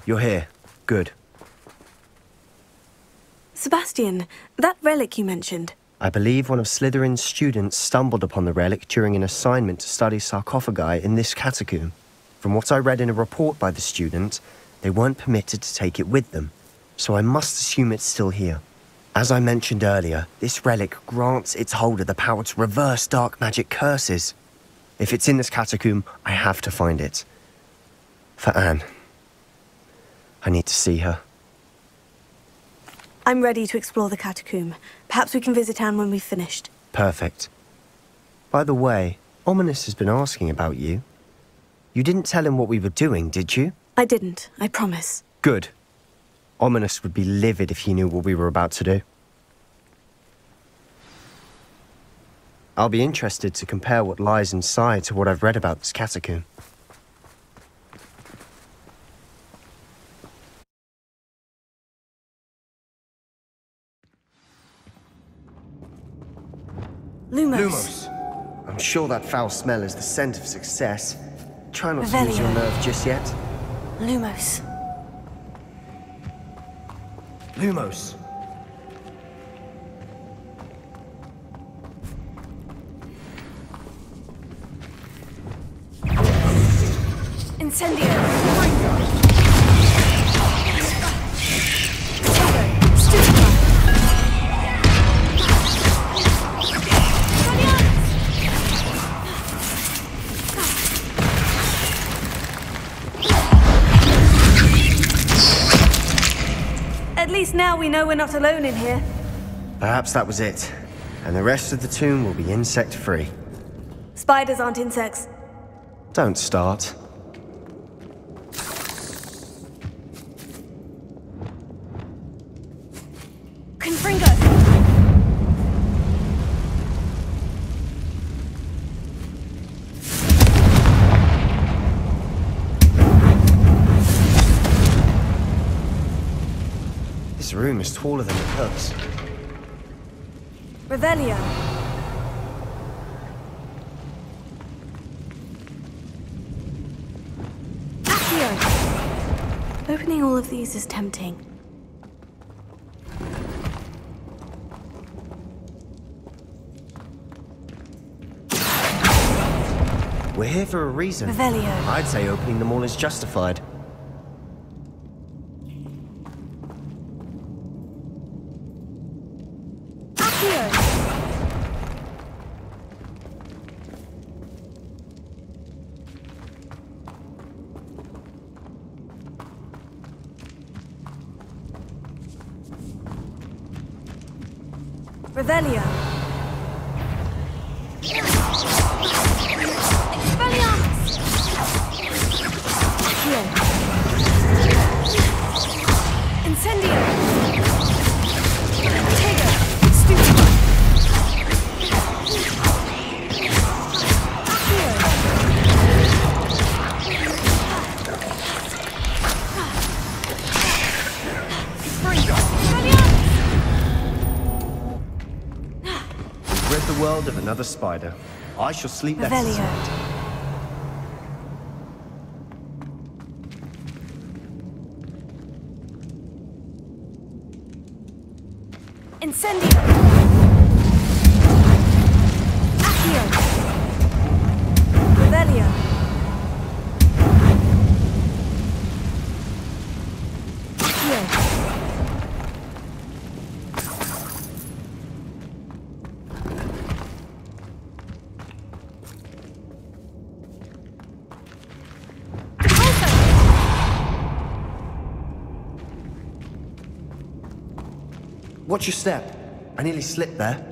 You're here. Good. Sebastian, that relic you mentioned. I believe one of Slytherin's students stumbled upon the relic during an assignment to study sarcophagi in this catacomb. From what I read in a report by the student, they weren't permitted to take it with them, so I must assume it's still here. As I mentioned earlier, this relic grants its holder the power to reverse dark magic curses. If it's in this catacomb, I have to find it. For Anne. I need to see her. I'm ready to explore the catacomb. Perhaps we can visit Anne when we've finished. Perfect. By the way, Ominous has been asking about you. You didn't tell him what we were doing, did you? I didn't, I promise. Good. Ominous would be livid if he knew what we were about to do. I'll be interested to compare what lies inside to what I've read about this catacomb. Lumos. I'm sure that foul smell is the scent of success. Try not to Revelio. lose your nerve just yet. Lumos. Lumos. Incendio. At least now we know we're not alone in here. Perhaps that was it. And the rest of the tomb will be insect-free. Spiders aren't insects. Don't start. Confringo! This room is taller than it looks. Revelio. Accio. Opening all of these is tempting. We're here for a reason. Revelio. I'd say opening them all is justified. Revelio. Incendio. Tego. Stupido. We've rid the world of another spider. I shall sleep better Revelio. tonight. Incendio. Accio. Revelio. Accio. Watch your step. I nearly slipped there.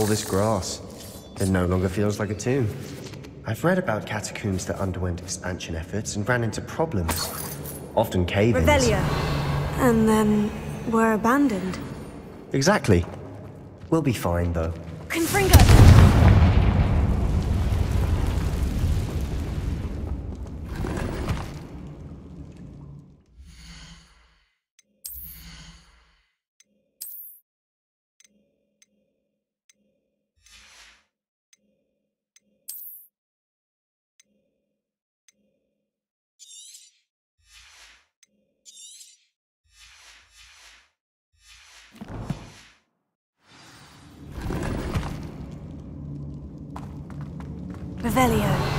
this grass. It no longer feels like a tomb. I've read about catacombs that underwent expansion efforts and ran into problems. Often cave-ins. Revelio. And then were abandoned. Exactly. We'll be fine, though. Confringo! Revelio.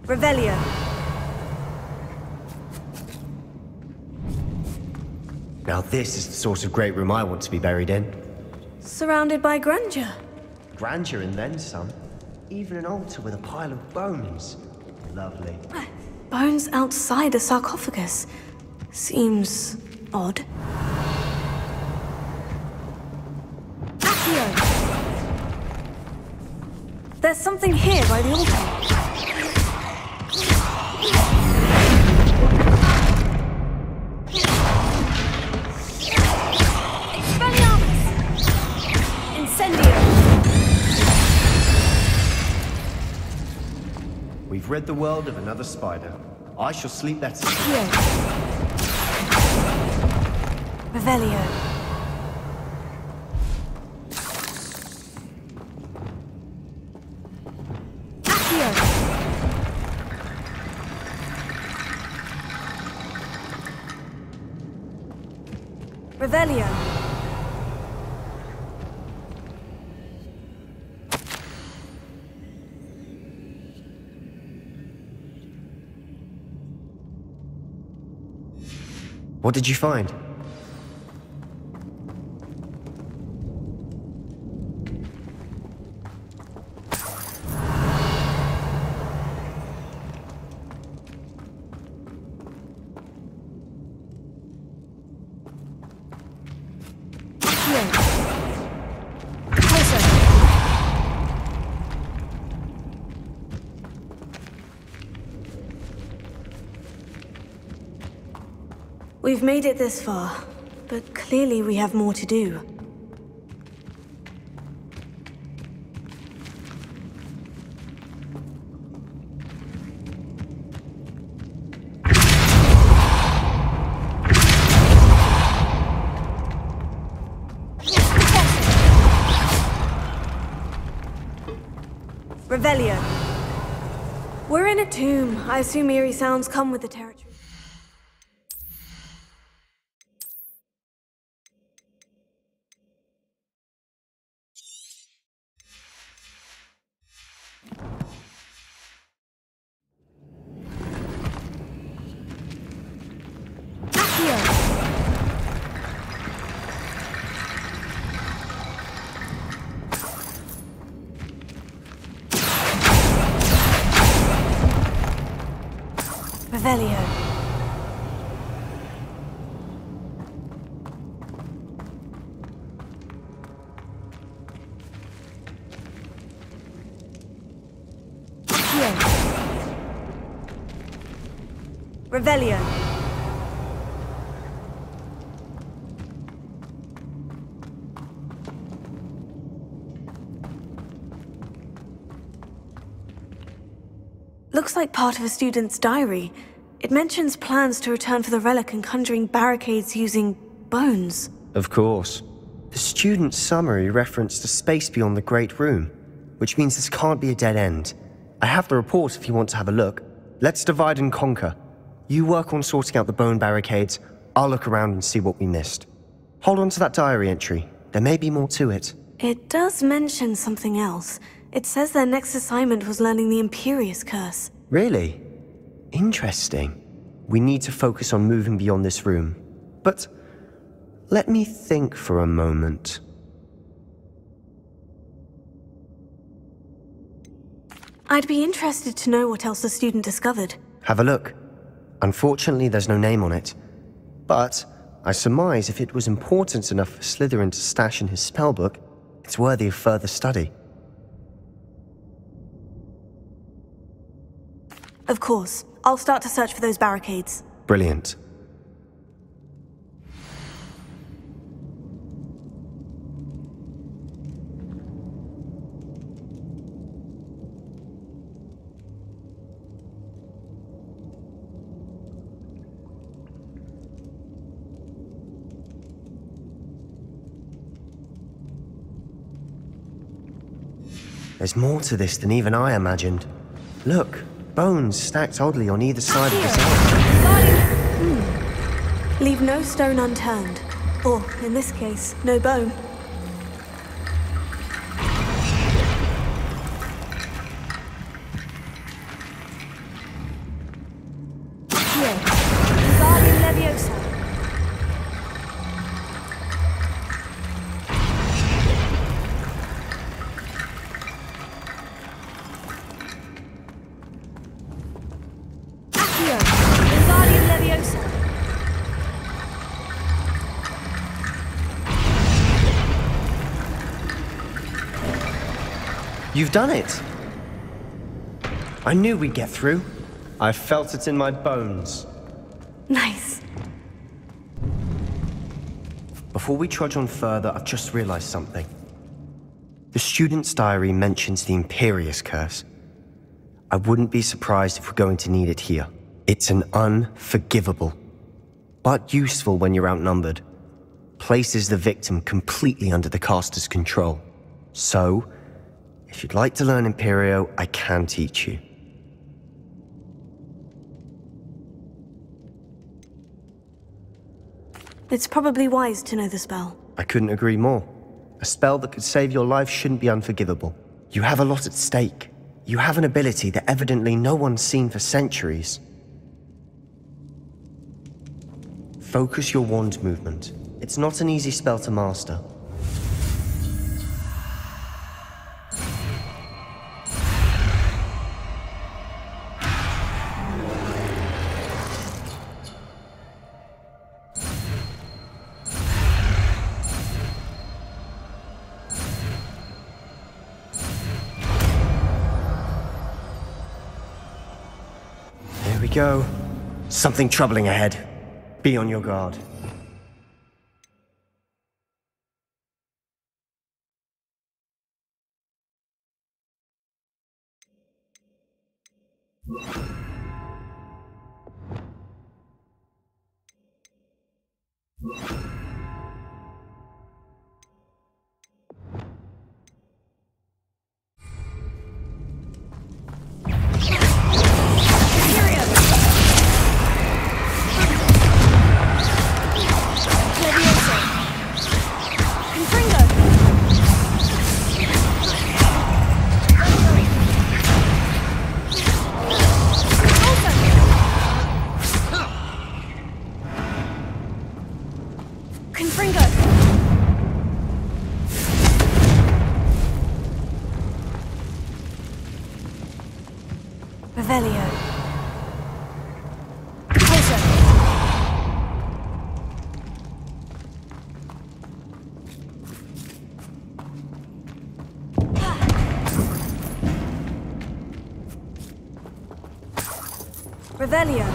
Revelio. Now this is the sort of great room I want to be buried in. Surrounded by grandeur. Grandeur and then some. Even an altar with a pile of bones. Lovely. Bones outside a sarcophagus. Seems odd. Accio! There's something here by the altar. We've rid the world of another spider. I shall sleep better. Here. Revelio. Accio. Revelio. What did you find? We've made it this far, but clearly we have more to do. Revelio. We're in a tomb. I assume eerie sounds come with the territory. Revelio. Here. Revelio. Looks like part of a student's diary. It mentions plans to return for the relic and conjuring barricades using bones. Of course. The student's summary referenced a space beyond the Great Room, which means this can't be a dead end. I have the report if you want to have a look. Let's divide and conquer. You work on sorting out the bone barricades, I'll look around and see what we missed. Hold on to that diary entry. There may be more to it. It does mention something else. It says their next assignment was learning the Imperio Curse. Really? Interesting. We need to focus on moving beyond this room. But let me think for a moment. I'd be interested to know what else the student discovered. Have a look. Unfortunately, there's no name on it. But I surmise if it was important enough for Slytherin to stash in his spellbook, it's worthy of further study. Of course. I'll start to search for those barricades. Brilliant. There's more to this than even I imagined. Look, bones stacked oddly on either side of this arch. Leave no stone unturned. Or, in this case, no bone. Here. Guardian Leviosa. You've done it! I knew we'd get through. I felt it in my bones. Nice. Before we trudge on further, I've just realized something. The student's diary mentions the Imperio Curse. I wouldn't be surprised if we're going to need it here. It's an unforgivable, but useful when you're outnumbered. Places the victim completely under the caster's control. So, if you'd like to learn Imperio, I can teach you. It's probably wise to know the spell. I couldn't agree more. A spell that could save your life shouldn't be unforgivable. You have a lot at stake. You have an ability that evidently no one's seen for centuries. Focus your wand movement. It's not an easy spell to master. There we go. Something troubling ahead. Be on your guard. Revelio.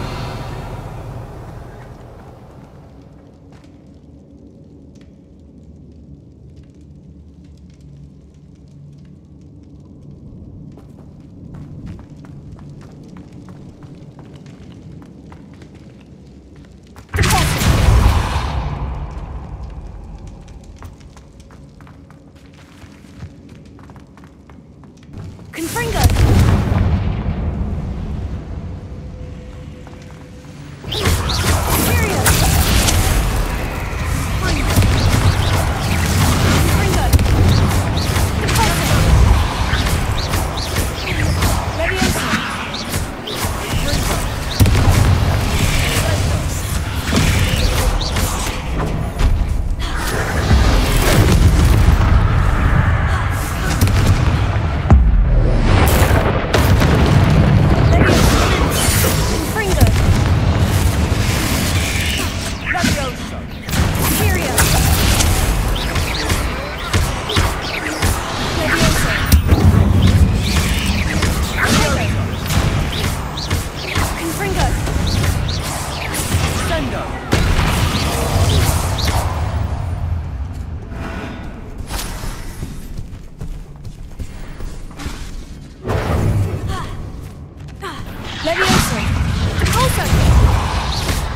Levioso! Also!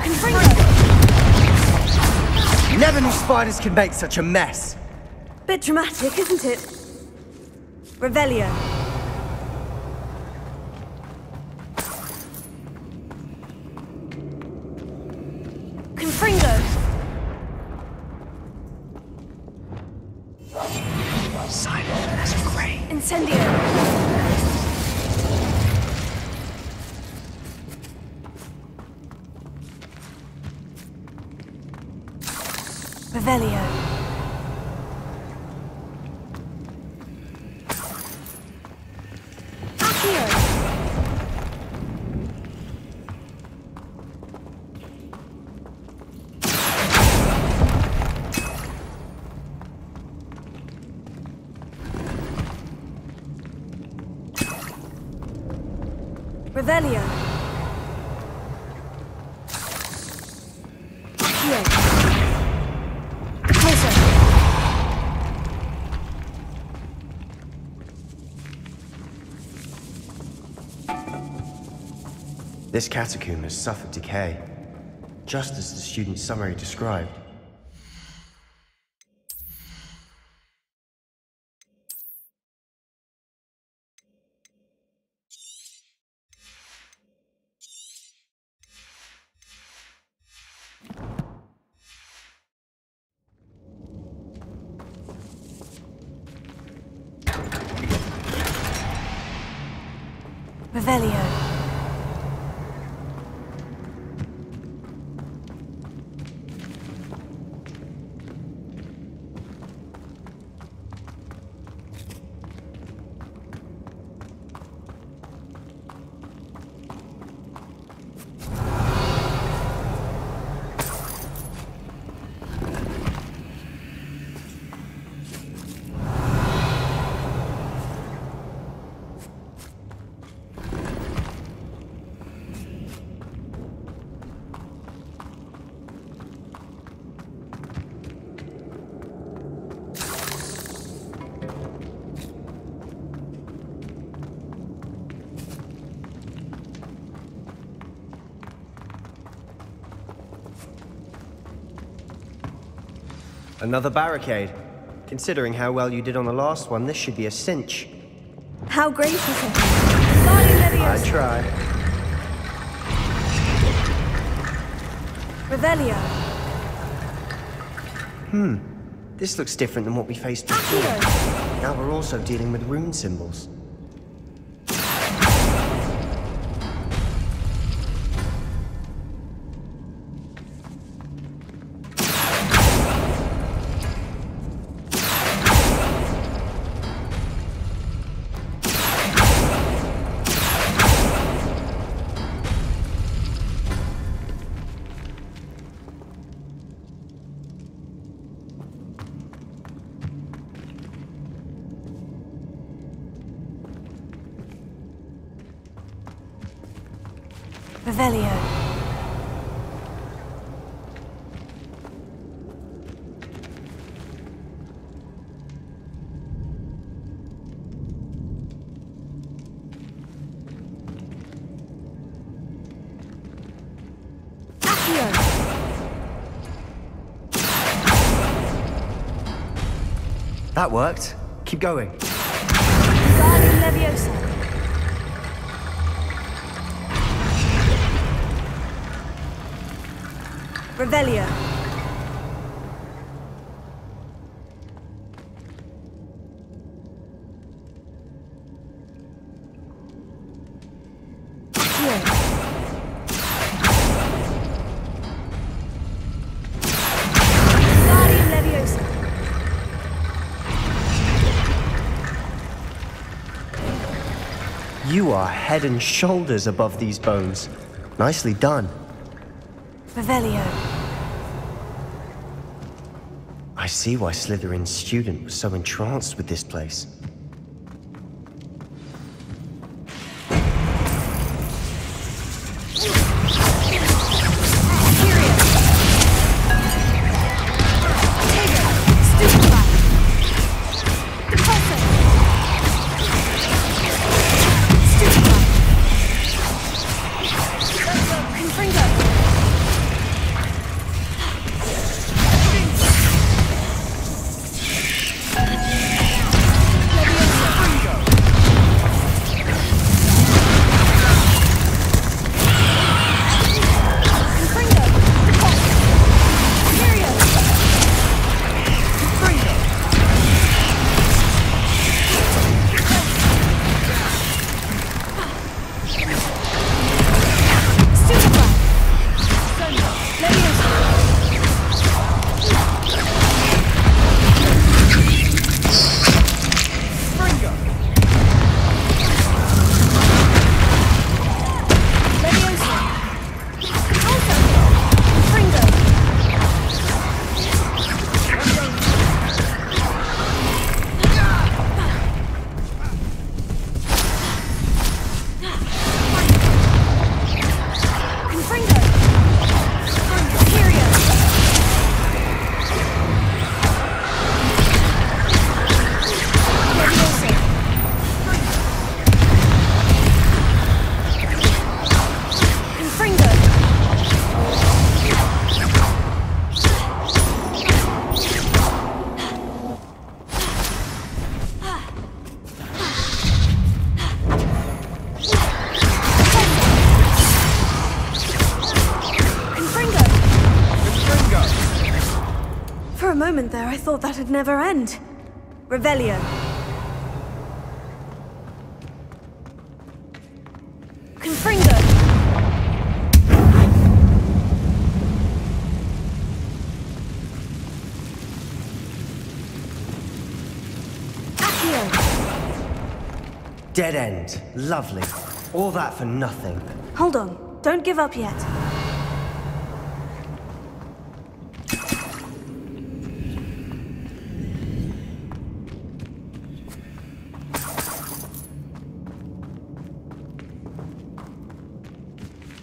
Confringo! Never knew spiders could make such a mess! Bit dramatic, isn't it? Revelio. Confringo! Silent as a grave. Incendio! Revelio. Accio. Revelio. Accio. This catacomb has suffered decay, just as the student's summary described. Revelio. Another barricade. Considering how well you did on the last one, this should be a cinch. How great is it? Guardian I Levioso. try. Revelio. This looks different than what we faced before. Accio. Now we're also dealing with rune symbols. Revelio. Accio. That worked. Keep going. Guardian Levioso. Revelio. Accio. Guardian Levioso. You are head and shoulders above these bones. Nicely done. Revelio. I see why Slytherin's student was so entranced with this place. moment there, I thought that'd never end. Revelio. Confringo. Dead end. Lovely. All that for nothing. Hold on. Don't give up yet.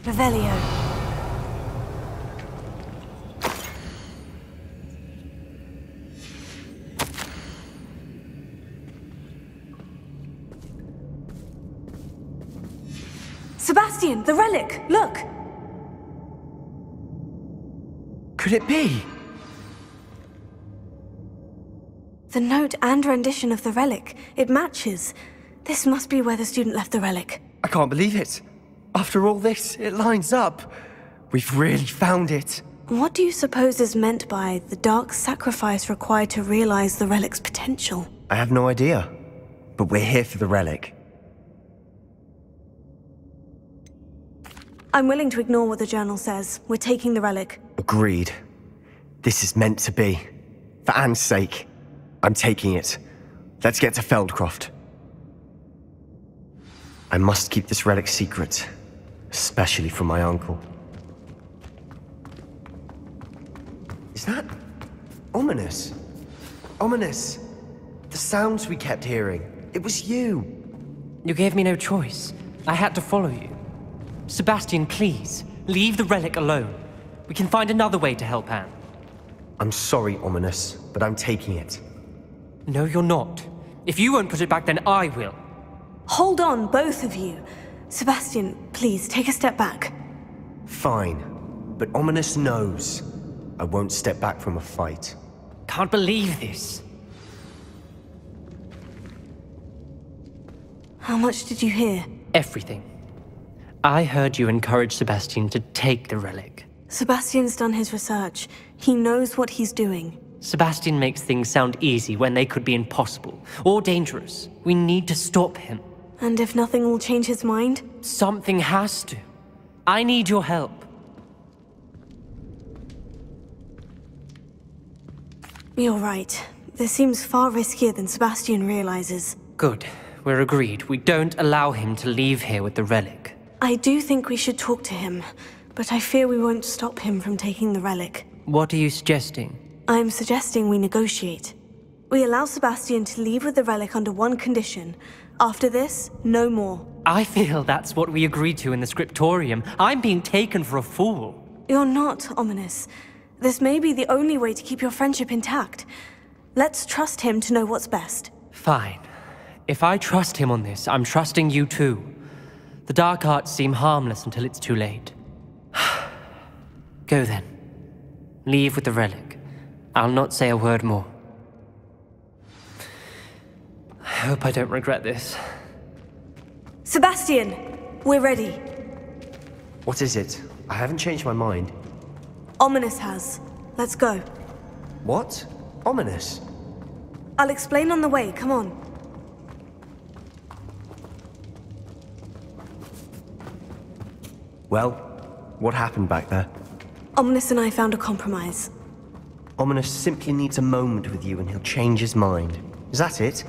Revelio. Sebastian, the relic! Look! Could it be? The note and rendition of the relic. It matches. This must be where the student left the relic. I can't believe it. After all this, it lines up. We've really found it. What do you suppose is meant by the dark sacrifice required to realize the relic's potential? I have no idea. But we're here for the relic. I'm willing to ignore what the journal says. We're taking the relic. Agreed. This is meant to be. For Anne's sake, I'm taking it. Let's get to Feldcroft. I must keep this relic secret, especially from my uncle. Is that ominous? Ominous. The sounds we kept hearing. It was you. You gave me no choice. I had to follow you. Sebastian, please, leave the relic alone. We can find another way to help Anne. I'm sorry, Ominous, but I'm taking it. No, you're not. If you won't put it back, then I will. Hold on, both of you. Sebastian, please, take a step back. Fine, but Ominous knows I won't step back from a fight. Can't believe this. How much did you hear? Everything. I heard you encourage Sebastian to take the relic. Sebastian's done his research. He knows what he's doing. Sebastian makes things sound easy when they could be impossible, or dangerous. We need to stop him. And if nothing will change his mind? Something has to. I need your help. You're right. This seems far riskier than Sebastian realizes. Good. We're agreed. We don't allow him to leave here with the relic. I do think we should talk to him, but I fear we won't stop him from taking the relic. What are you suggesting? I'm suggesting we negotiate. We allow Sebastian to leave with the relic under one condition. After this, no more. I feel that's what we agreed to in the scriptorium. I'm being taken for a fool. You're not, Ominous. This may be the only way to keep your friendship intact. Let's trust him to know what's best. Fine. If I trust him on this, I'm trusting you too. The dark arts seem harmless until it's too late. Go then. Leave with the relic. I'll not say a word more. I hope I don't regret this. Sebastian! We're ready. What is it? I haven't changed my mind. Ominous has. Let's go. What? Ominous? I'll explain on the way, come on. Well, what happened back there? Ominous and I found a compromise. Ominous simply needs a moment with you and he'll change his mind. Is that it?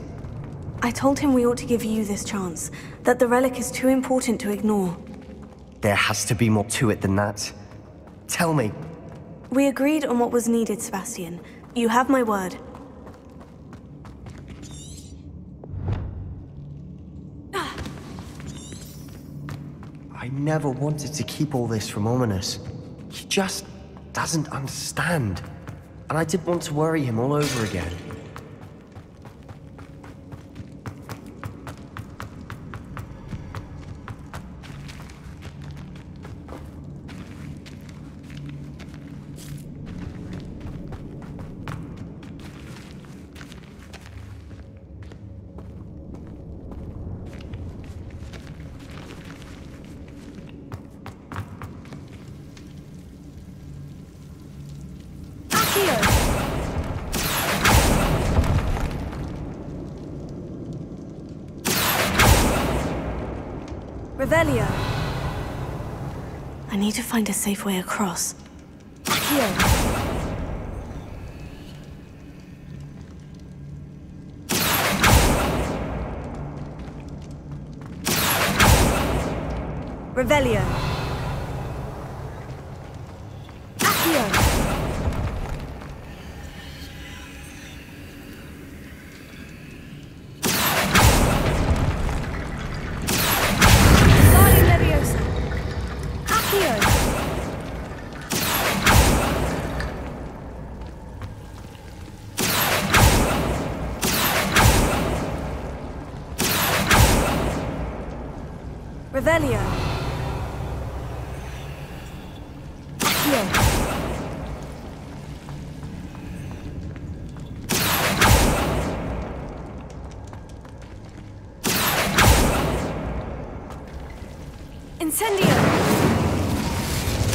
I told him we ought to give you this chance, that the relic is too important to ignore. There has to be more to it than that. Tell me. We agreed on what was needed, Sebastian. You have my word. I never wanted to keep all this from Ominous. He just doesn't understand. And I didn't want to worry him all over again. Revelio. I need to find a safe way across. Here. Revelio. Accio. Sali Leviosa. Accio. Revelio. Incendio!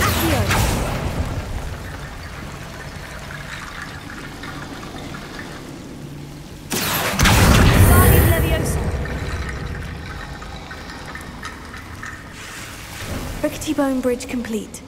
Accio! Sali Leviosa! Rickety Bone Bridge complete.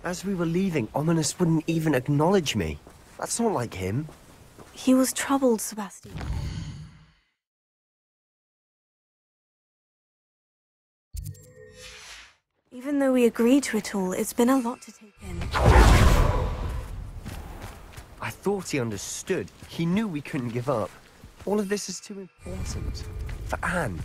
As we were leaving, Ominous wouldn't even acknowledge me. That's not like him. He was troubled, Sebastian. Even though we agreed to it all, it's been a lot to take in. I thought he understood. He knew we couldn't give up. All of this is too important. For Anne.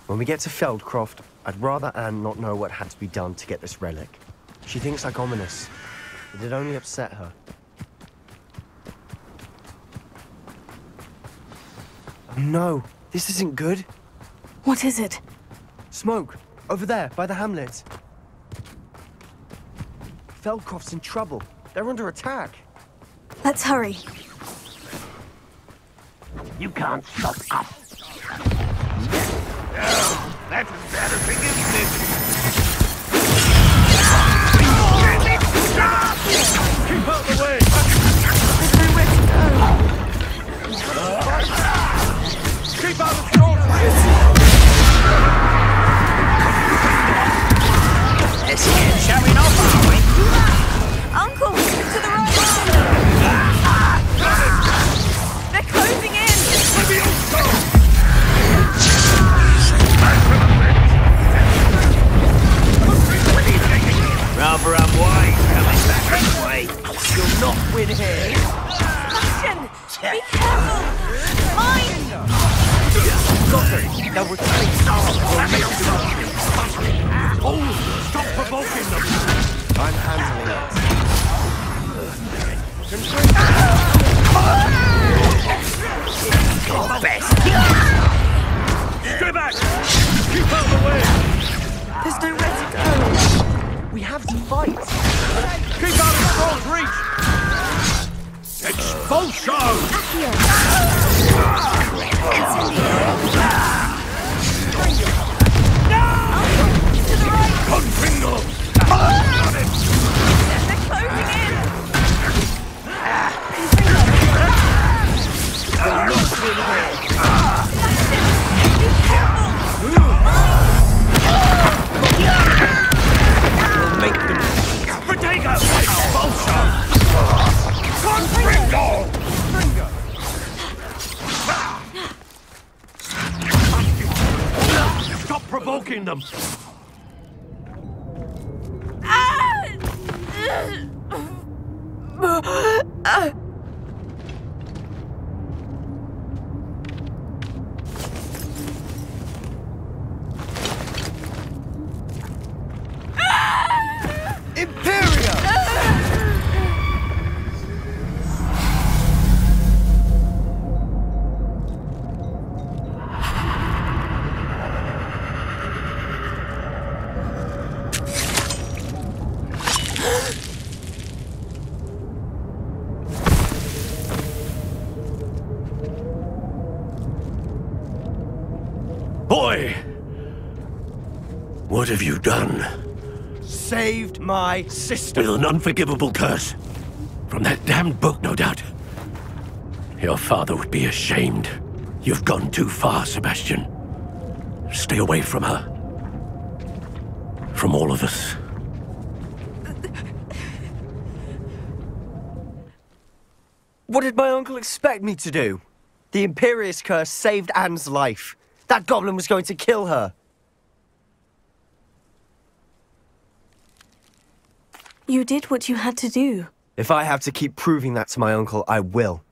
When we get to Feldcroft, I'd rather Anne not know what had to be done to get this relic. She thinks like Ominous. It'd only upset her. Oh no, this isn't good. What is it? Smoke, over there, by the hamlet. Feldcroft's in trouble. They're under attack. Let's hurry. You can't stop us. That's embarrassing, isn't it? Keep out the way! There's nowhere to go. Keep out of short range! Let's get showing off, are we? Uncle, to the right! They're closing in! Rather unwise coming back this way. You'll not win here. Sebastian! Be careful! Mine! Got her. They'll retreat. We'll make them. Oh, stop provoking them! I'm handling it. God best. Stay back! Keep out of the way! There's nowhere to go. We have to fight. Keep out of Troll's reach! Expulsion! Accio! Incendio! provoking them! Imperio! Boy! What have you done? Saved my sister. With an unforgivable curse. From that damned book, no doubt. Your father would be ashamed. You've gone too far, Sebastian. Stay away from her. From all of us. What did my uncle expect me to do? The Imperio Curse saved Anne's life. That goblin was going to kill her. You did what you had to do. If I have to keep proving that to my uncle, I will.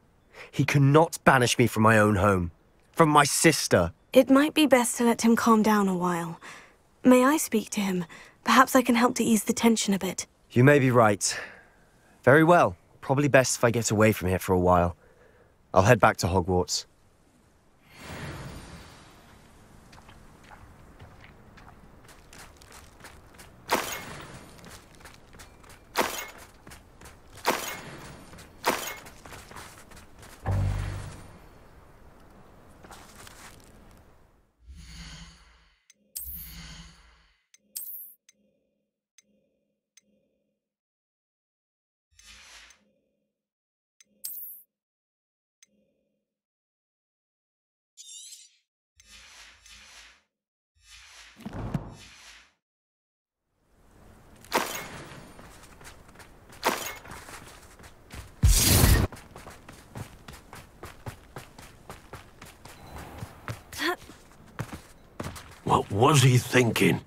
He cannot banish me from my own home. From my sister. It might be best to let him calm down a while. May I speak to him? Perhaps I can help to ease the tension a bit. You may be right. Very well. Probably best if I get away from here for a while. I'll head back to Hogwarts. What was he thinking?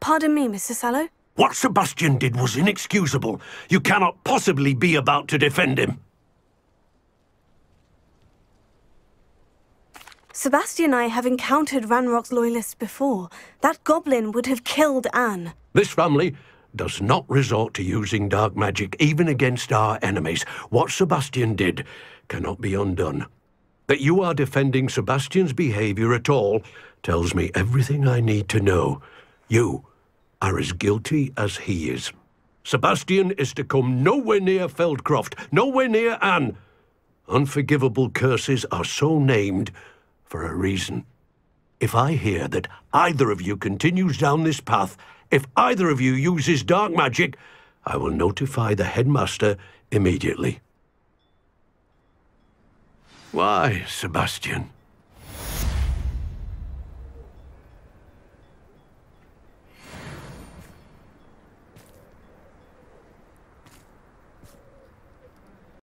Pardon me, Mr. Sallow? What Sebastian did was inexcusable. You cannot possibly be about to defend him. Sebastian and I have encountered Ranrok's Loyalists before. That goblin would have killed Anne. This family does not resort to using dark magic even against our enemies. What Sebastian did cannot be undone. That you are defending Sebastian's behavior at all tells me everything I need to know. You are as guilty as he is. Sebastian is to come nowhere near Feldcroft, nowhere near Anne. Unforgivable curses are so named for a reason. If I hear that either of you continues down this path, if either of you uses dark magic, I will notify the headmaster immediately. Why, Sebastian?